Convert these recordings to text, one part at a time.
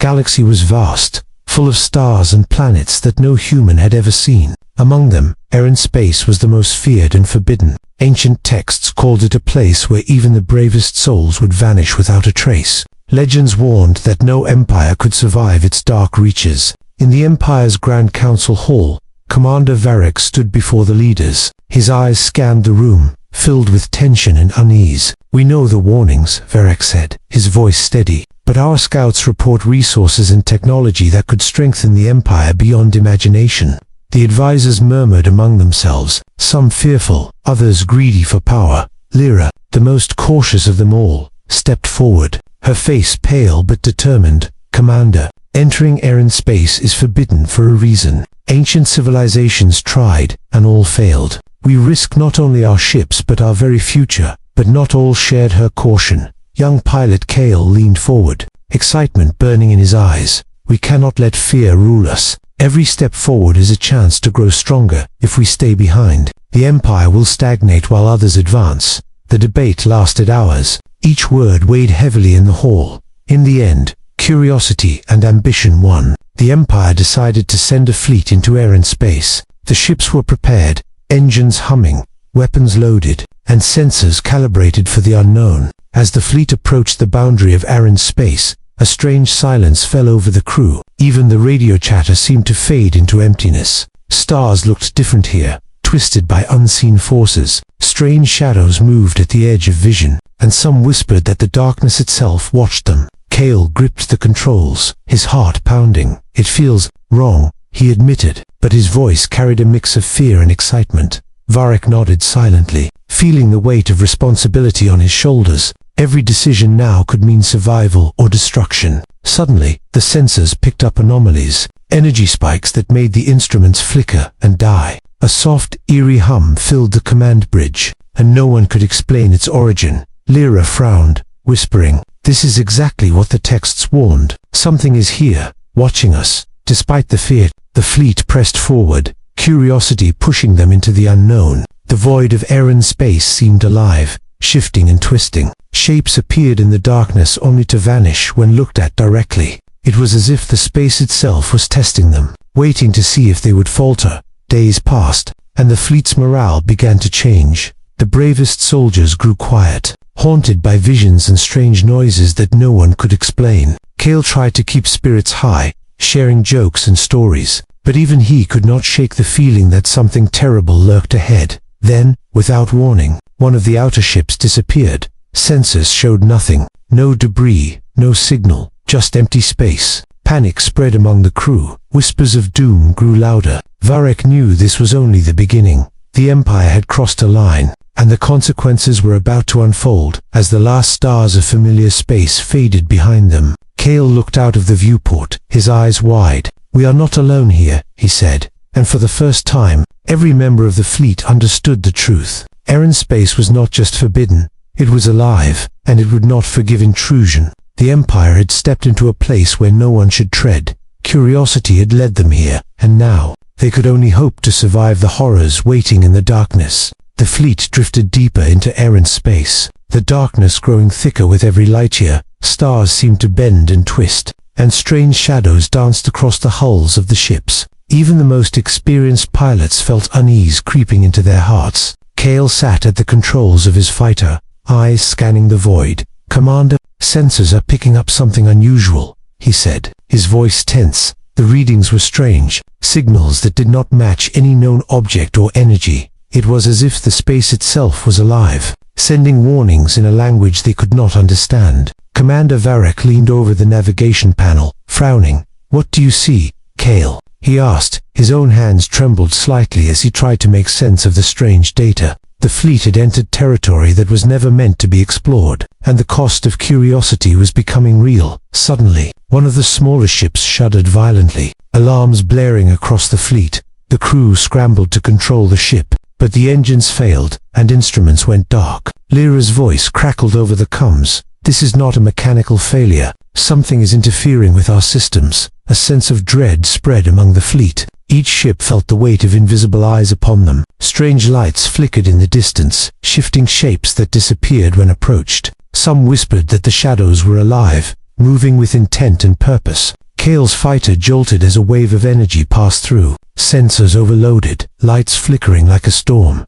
galaxy was vast, full of stars and planets that no human had ever seen. Among them, Terran space was the most feared and forbidden. Ancient texts called it a place where even the bravest souls would vanish without a trace. Legends warned that no empire could survive its dark reaches. In the Empire's Grand Council Hall, Commander Varric stood before the leaders. His eyes scanned the room, filled with tension and unease. "We know the warnings," Varric said, his voice steady, "but our scouts report resources and technology that could strengthen the Empire beyond imagination." The advisors murmured among themselves, some fearful, others greedy for power. Lyra, the most cautious of them all, stepped forward, her face pale but determined. "Commander, entering Terran space is forbidden for a reason. Ancient civilizations tried, and all failed. We risk not only our ships but our very future." But not all shared her caution. Young pilot Kale leaned forward, excitement burning in his eyes. "We cannot let fear rule us. Every step forward is a chance to grow stronger. If we stay behind, the Empire will stagnate while others advance." The debate lasted hours. Each word weighed heavily in the hall. In the end, curiosity and ambition won. The Empire decided to send a fleet into Terran space. The ships were prepared, engines humming, weapons loaded, and sensors calibrated for the unknown. As the fleet approached the boundary of Terran space, a strange silence fell over the crew. Even the radio chatter seemed to fade into emptiness. Stars looked different here, twisted by unseen forces. Strange shadows moved at the edge of vision, and some whispered that the darkness itself watched them. Kale gripped the controls, his heart pounding. "It feels wrong," he admitted, but his voice carried a mix of fear and excitement. Varric nodded silently, feeling the weight of responsibility on his shoulders. Every decision now could mean survival or destruction. Suddenly, the sensors picked up anomalies, energy spikes that made the instruments flicker and die. A soft, eerie hum filled the command bridge, and no one could explain its origin. Lyra frowned, whispering, "This is exactly what the texts warned. Something is here, watching us." Despite the fear, the fleet pressed forward, curiosity pushing them into the unknown. The void of Terran space seemed alive, shifting and twisting. Shapes appeared in the darkness only to vanish when looked at directly. It was as if the space itself was testing them, waiting to see if they would falter. Days passed, and the fleet's morale began to change. The bravest soldiers grew quiet, haunted by visions and strange noises that no one could explain. Kale tried to keep spirits high, sharing jokes and stories, but even he could not shake the feeling that something terrible lurked ahead. Then, without warning, one of the outer ships disappeared. Sensors showed nothing. No debris, no signal, just empty space. Panic spread among the crew. Whispers of doom grew louder. Varric knew this was only the beginning. The Empire had crossed a line, and the consequences were about to unfold as the last stars of familiar space faded behind them. Kale looked out of the viewport, his eyes wide. "We are not alone here," he said, and for the first time, every member of the fleet understood the truth. Terran space was not just forbidden, it was alive, and it would not forgive intrusion. The Empire had stepped into a place where no one should tread. Curiosity had led them here, and now, they could only hope to survive the horrors waiting in the darkness. The fleet drifted deeper into Terran space, the darkness growing thicker with every light year. Stars seemed to bend and twist, and strange shadows danced across the hulls of the ships. Even the most experienced pilots felt unease creeping into their hearts. Kale sat at the controls of his fighter, eyes scanning the void. "Commander, sensors are picking up something unusual," he said, his voice tense. The readings were strange, signals that did not match any known object or energy. It was as if the space itself was alive, sending warnings in a language they could not understand. Commander Varric leaned over the navigation panel, frowning. "What do you see, Kale?" he asked. His own hands trembled slightly as he tried to make sense of the strange data. The fleet had entered territory that was never meant to be explored, and the cost of curiosity was becoming real. Suddenly, one of the smaller ships shuddered violently, alarms blaring across the fleet. The crew scrambled to control the ship, but the engines failed, and instruments went dark. Lyra's voice crackled over the comms. "This is not a mechanical failure. Something is interfering with our systems." A sense of dread spread among the fleet. Each ship felt the weight of invisible eyes upon them. Strange lights flickered in the distance, shifting shapes that disappeared when approached. Some whispered that the shadows were alive, moving with intent and purpose. Kale's fighter jolted as a wave of energy passed through, sensors overloaded, lights flickering like a storm.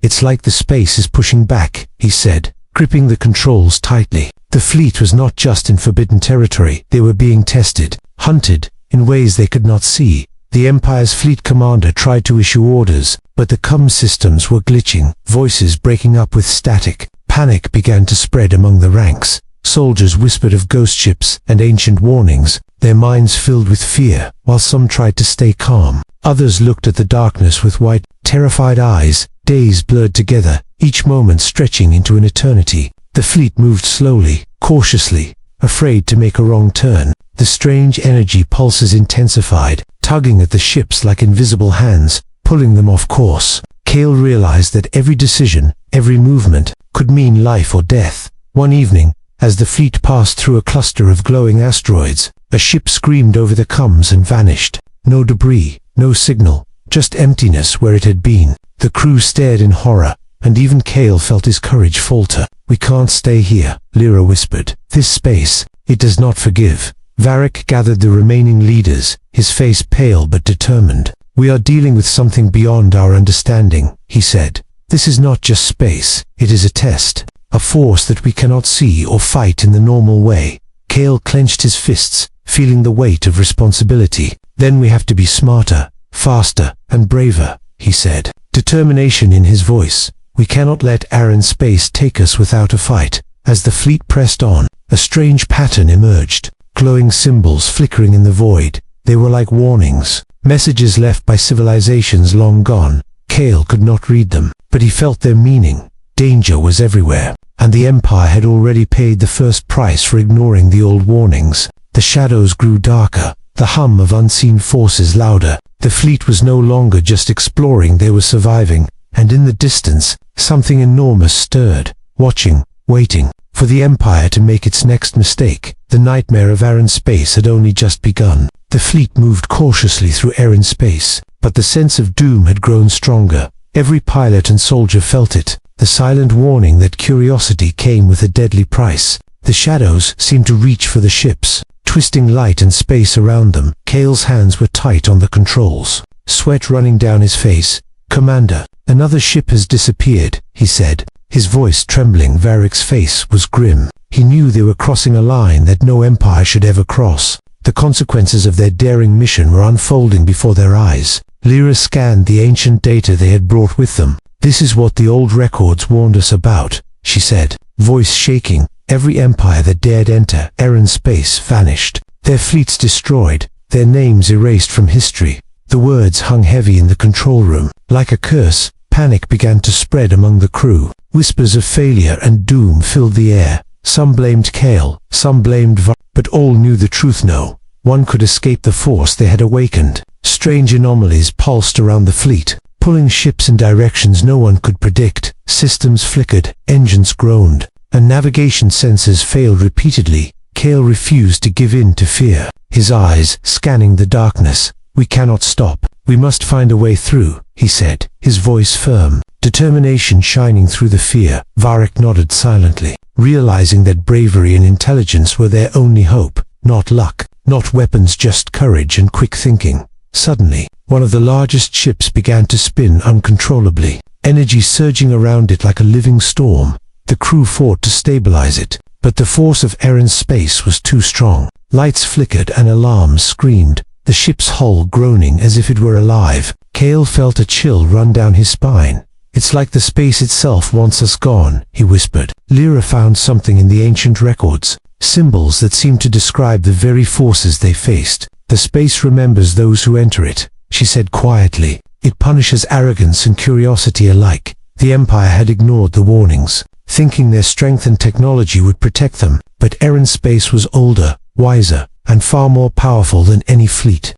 It's like the space is pushing back, he said, gripping the controls tightly. The fleet was not just in forbidden territory, they were being tested, hunted, in ways they could not see. The Empire's fleet commander tried to issue orders, but the comm systems were glitching, voices breaking up with static. Panic began to spread among the ranks. Soldiers whispered of ghost ships and ancient warnings, their minds filled with fear, while some tried to stay calm. Others looked at the darkness with wide, terrified eyes, days blurred together, each moment stretching into an eternity. The fleet moved slowly, cautiously, afraid to make a wrong turn. The strange energy pulses intensified, tugging at the ships like invisible hands, pulling them off course. Kale realized that every decision, every movement, could mean life or death. One evening, as the fleet passed through a cluster of glowing asteroids, a ship screamed over the comms and vanished. No debris, no signal, just emptiness where it had been. The crew stared in horror, and even Kale felt his courage falter. "We can't stay here," Lyra whispered. "This space, it does not forgive." Varric gathered the remaining leaders, his face pale but determined. "We are dealing with something beyond our understanding," he said. "This is not just space, it is a test, a force that we cannot see or fight in the normal way." Kale clenched his fists, feeling the weight of responsibility. "Then we have to be smarter, faster, and braver," he said, determination in his voice. "We cannot let Arran space take us without a fight." As the fleet pressed on, a strange pattern emerged, glowing symbols flickering in the void. They were like warnings, messages left by civilizations long gone. Kale could not read them, but he felt their meaning. Danger was everywhere, and the Empire had already paid the first price for ignoring the old warnings. The shadows grew darker, the hum of unseen forces louder. The fleet was no longer just exploring, they were surviving, and in the distance, something enormous stirred, watching, waiting, for the Empire to make its next mistake. The nightmare of Arran space had only just begun. The fleet moved cautiously through Arran space, but the sense of doom had grown stronger. Every pilot and soldier felt it, the silent warning that curiosity came with a deadly price. The shadows seemed to reach for the ships, twisting light and space around them. Kale's hands were tight on the controls, sweat running down his face. "Commander, another ship has disappeared," he said, his voice trembling. Varric's face was grim. He knew they were crossing a line that no Empire should ever cross. The consequences of their daring mission were unfolding before their eyes. Lyra scanned the ancient data they had brought with them. "This is what the old records warned us about," she said, voice shaking. "Every Empire that dared enter Arran space vanished. Their fleets destroyed, their names erased from history." The words hung heavy in the control room. Like a curse, panic began to spread among the crew. Whispers of failure and doom filled the air. Some blamed Kale, some blamed but all knew the truth. No one could escape the force they had awakened. Strange anomalies pulsed around the fleet, pulling ships in directions no one could predict. Systems flickered, engines groaned, and navigation sensors failed repeatedly. Kale refused to give in to fear, his eyes scanning the darkness. "We cannot stop. We must find a way through," he said, his voice firm, determination shining through the fear. Varric nodded silently, realizing that bravery and intelligence were their only hope. Not luck, not weapons, just courage and quick thinking. Suddenly, one of the largest ships began to spin uncontrollably, energy surging around it like a living storm. The crew fought to stabilize it, but the force of Arran space was too strong. Lights flickered and alarms screamed, the ship's hull groaning as if it were alive. Kale felt a chill run down his spine. "It's like the space itself wants us gone," he whispered. Lyra found something in the ancient records, symbols that seemed to describe the very forces they faced. "The space remembers those who enter it," she said quietly. "It punishes arrogance and curiosity alike." The Empire had ignored the warnings, thinking their strength and technology would protect them, but Arran space was older, wiser, and far more powerful than any fleet.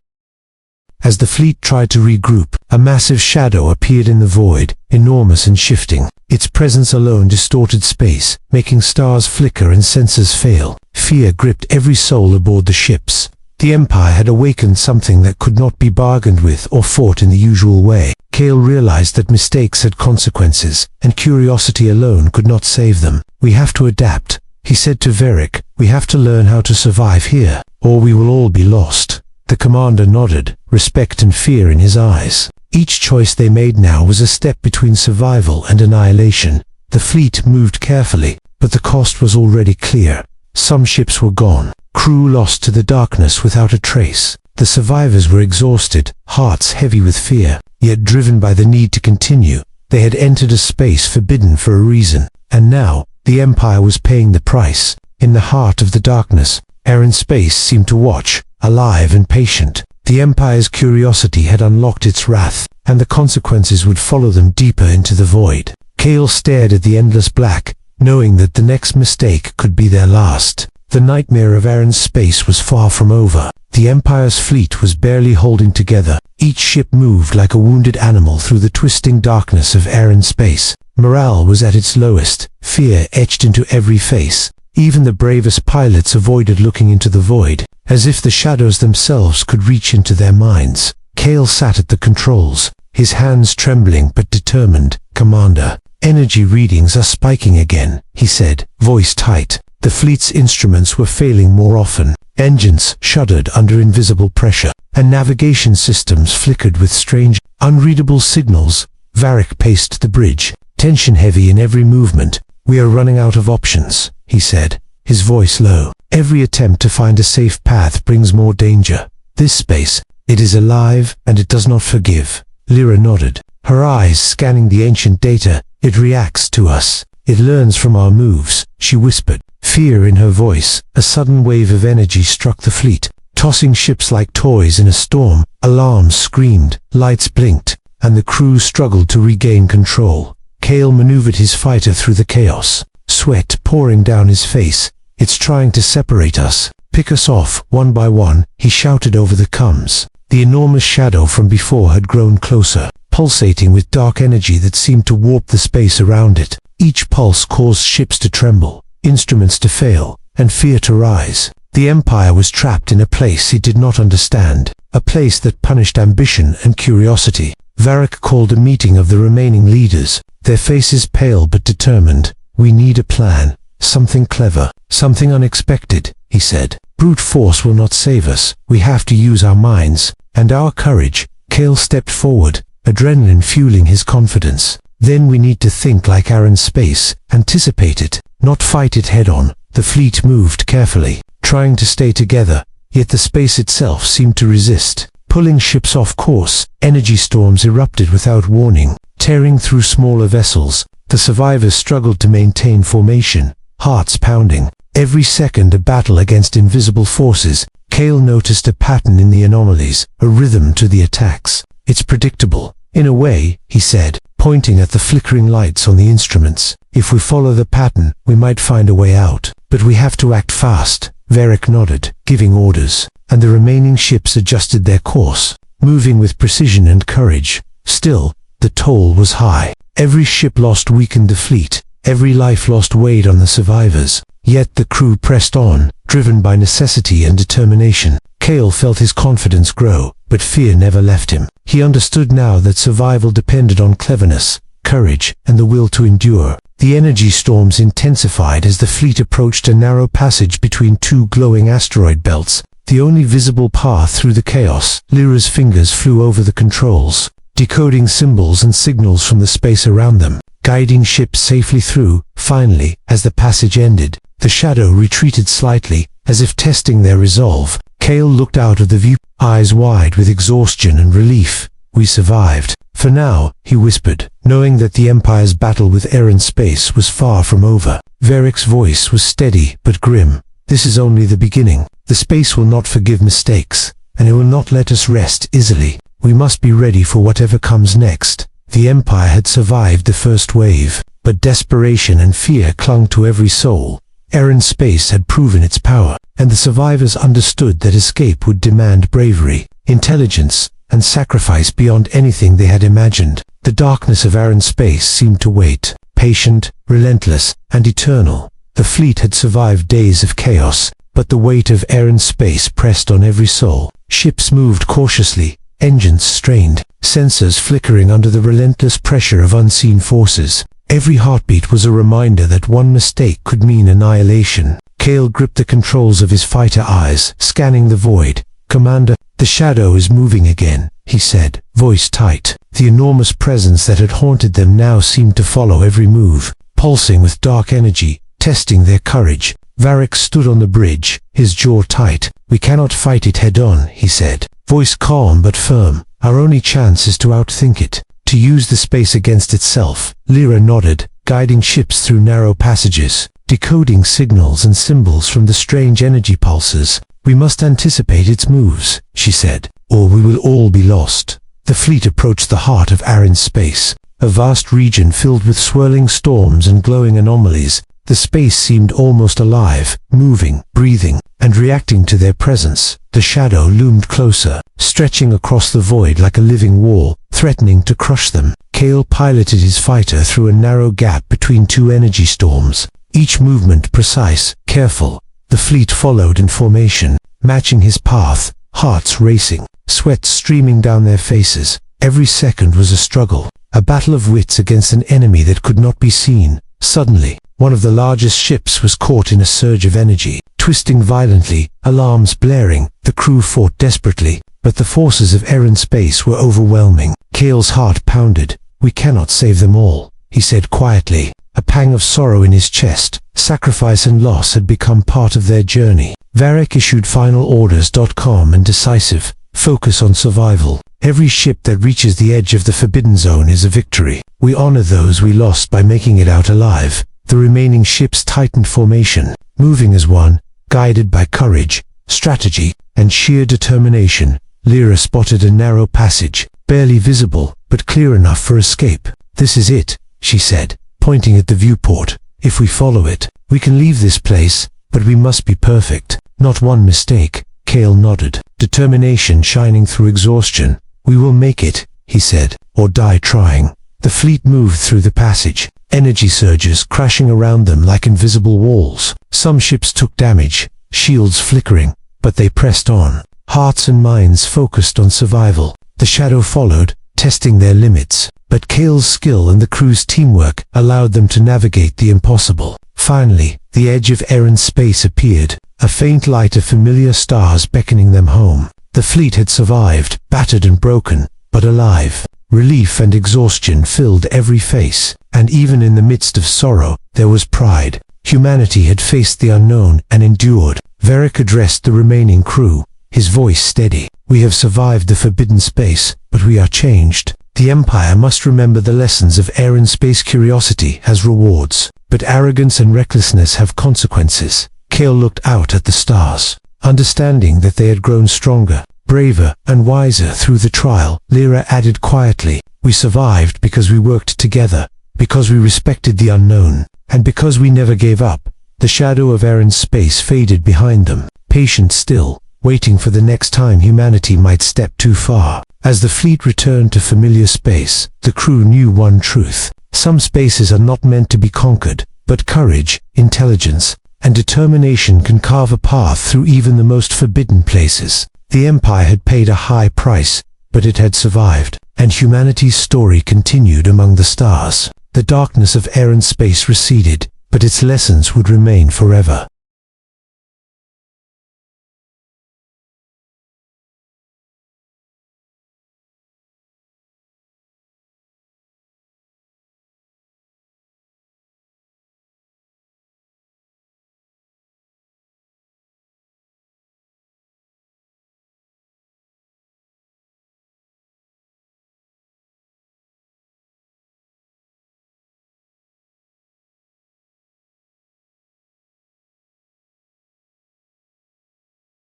As the fleet tried to regroup, a massive shadow appeared in the void, enormous and shifting. Its presence alone distorted space, making stars flicker and sensors fail. Fear gripped every soul aboard the ships. The Empire had awakened something that could not be bargained with or fought in the usual way. Kale realized that mistakes had consequences, and curiosity alone could not save them. "We have to adapt," he said to Varric, "We have to learn how to survive here, or we will all be lost." The commander nodded, respect and fear in his eyes. Each choice they made now was a step between survival and annihilation. The fleet moved carefully, but the cost was already clear. Some ships were gone, crew lost to the darkness without a trace. The survivors were exhausted, hearts heavy with fear, yet driven by the need to continue. They had entered a space forbidden for a reason, and now, the Empire was paying the price. In the heart of the darkness, Terran space seemed to watch, alive and patient. The Empire's curiosity had unlocked its wrath, and the consequences would follow them deeper into the void. Kale stared at the endless black, knowing that the next mistake could be their last. The nightmare of Terran space was far from over. The Empire's fleet was barely holding together. Each ship moved like a wounded animal through the twisting darkness of Terran space. Morale was at its lowest, fear etched into every face. Even the bravest pilots avoided looking into the void, as if the shadows themselves could reach into their minds. Kale sat at the controls, his hands trembling but determined. "Commander, energy readings are spiking again," he said, voice tight. The fleet's instruments were failing more often. Engines shuddered under invisible pressure, and navigation systems flickered with strange, unreadable signals. Varric paced the bridge, tension heavy in every movement. "We are running out of options," he said, his voice low. "Every attempt to find a safe path brings more danger. This space, it is alive, and it does not forgive." Lyra nodded, her eyes scanning the ancient data. "It reacts to us. It learns from our moves," she whispered, fear in her voice. A sudden wave of energy struck the fleet, tossing ships like toys in a storm. Alarms screamed, lights blinked, and the crew struggled to regain control. Kale maneuvered his fighter through the chaos, sweat pouring down his face. "It's trying to separate us. Pick us off, one by one," he shouted over the comms. The enormous shadow from before had grown closer, pulsating with dark energy that seemed to warp the space around it. Each pulse caused ships to tremble, instruments to fail, and fear to rise. The Empire was trapped in a place it did not understand, a place that punished ambition and curiosity. Varric called a meeting of the remaining leaders, their faces pale but determined. "We need a plan, something clever, something unexpected," he said. "Brute force will not save us. We have to use our minds, and our courage." Kale stepped forward, adrenaline fueling his confidence. "Then we need to think like Terran space, anticipate it, not fight it head-on." The fleet moved carefully, trying to stay together, yet the space itself seemed to resist, pulling ships off course. Energy storms erupted without warning, tearing through smaller vessels. The survivors struggled to maintain formation, hearts pounding. Every second a battle against invisible forces. Kale noticed a pattern in the anomalies, a rhythm to the attacks. "It's predictable, in a way," he said, pointing at the flickering lights on the instruments. "If we follow the pattern, we might find a way out. But we have to act fast." Varric nodded, giving orders, and the remaining ships adjusted their course, moving with precision and courage. Still, the toll was high. Every ship lost weakened the fleet. Every life lost weighed on the survivors. Yet the crew pressed on, driven by necessity and determination. Kale felt his confidence grow, but fear never left him. He understood now that survival depended on cleverness, courage, and the will to endure. The energy storms intensified as the fleet approached a narrow passage between two glowing asteroid belts, the only visible path through the chaos. Lyra's fingers flew over the controls, decoding symbols and signals from the space around them, guiding ships safely through. Finally, as the passage ended, the shadow retreated slightly, as if testing their resolve. Kale looked out of the view, eyes wide with exhaustion and relief. "We survived. For now," he whispered, knowing that the Empire's battle with Terran space was far from over. Varric's voice was steady but grim. "This is only the beginning. The space will not forgive mistakes, and it will not let us rest easily. We must be ready for whatever comes next." The Empire had survived the first wave, but desperation and fear clung to every soul. Terran space had proven its power, and the survivors understood that escape would demand bravery, intelligence, and sacrifice beyond anything they had imagined. The darkness of Terran space seemed to wait, patient, relentless, and eternal. The fleet had survived days of chaos, but the weight of Terran space pressed on every soul. Ships moved cautiously, engines strained, sensors flickering under the relentless pressure of unseen forces. Every heartbeat was a reminder that one mistake could mean annihilation. Kale gripped the controls of his fighter eyes, scanning the void. "Commander, the shadow is moving again," he said, voice tight. The enormous presence that had haunted them now seemed to follow every move, pulsing with dark energy, testing their courage. Varric stood on the bridge, his jaw tight. "We cannot fight it head-on," he said, voice calm but firm. "Our only chance is to outthink it, to use the space against itself." Lyra nodded, guiding ships through narrow passages, decoding signals and symbols from the strange energy pulses. "We must anticipate its moves," she said, "or we will all be lost." The fleet approached the heart of Arryn space, a vast region filled with swirling storms and glowing anomalies. The space seemed almost alive, moving, breathing, and reacting to their presence. The shadow loomed closer, stretching across the void like a living wall, threatening to crush them. Kale piloted his fighter through a narrow gap between two energy storms, each movement precise, careful. The fleet followed in formation, matching his path, hearts racing, sweat streaming down their faces. Every second was a struggle, a battle of wits against an enemy that could not be seen. Suddenly, one of the largest ships was caught in a surge of energy, twisting violently, alarms blaring. The crew fought desperately, but the forces of Arryn space were overwhelming. Kale's heart pounded. "We cannot save them all," he said quietly, a pang of sorrow in his chest. Sacrifice and loss had become part of their journey. Varric issued final orders, calm and decisive. "Focus on survival. Every ship that reaches the edge of the Forbidden Zone is a victory. We honor those we lost by making it out alive." The remaining ships tightened formation, moving as one, guided by courage, strategy, and sheer determination. Lyra spotted a narrow passage, barely visible, but clear enough for escape. "This is it," she said, pointing at the viewport. "If we follow it, we can leave this place, but we must be perfect. Not one mistake." Kale nodded, determination shining through exhaustion. "We will make it," he said, "or die trying." The fleet moved through the passage, energy surges crashing around them like invisible walls. Some ships took damage, shields flickering, but they pressed on, hearts and minds focused on survival. The shadow followed, testing their limits, but Kale's skill and the crew's teamwork allowed them to navigate the impossible. Finally, the edge of Arryn space appeared, a faint light of familiar stars beckoning them home. The fleet had survived, battered and broken, but alive. Relief and exhaustion filled every face, and even in the midst of sorrow, there was pride. Humanity had faced the unknown and endured. Varric addressed the remaining crew, his voice steady. "We have survived the forbidden space, but we are changed. The Empire must remember the lessons of Arryn space. Curiosity has rewards, but arrogance and recklessness have consequences." Kale looked out at the stars, understanding that they had grown stronger, braver, and wiser through the trial. Lyra added quietly, "We survived because we worked together, because we respected the unknown, and because we never gave up." The shadow of Arryn's space faded behind them, patient still, waiting for the next time humanity might step too far. As the fleet returned to familiar space, the crew knew one truth. Some spaces are not meant to be conquered, but courage, intelligence, and determination can carve a path through even the most forbidden places. The Empire had paid a high price, but it had survived, and humanity's story continued among the stars. The darkness of Arryn space receded, but its lessons would remain forever.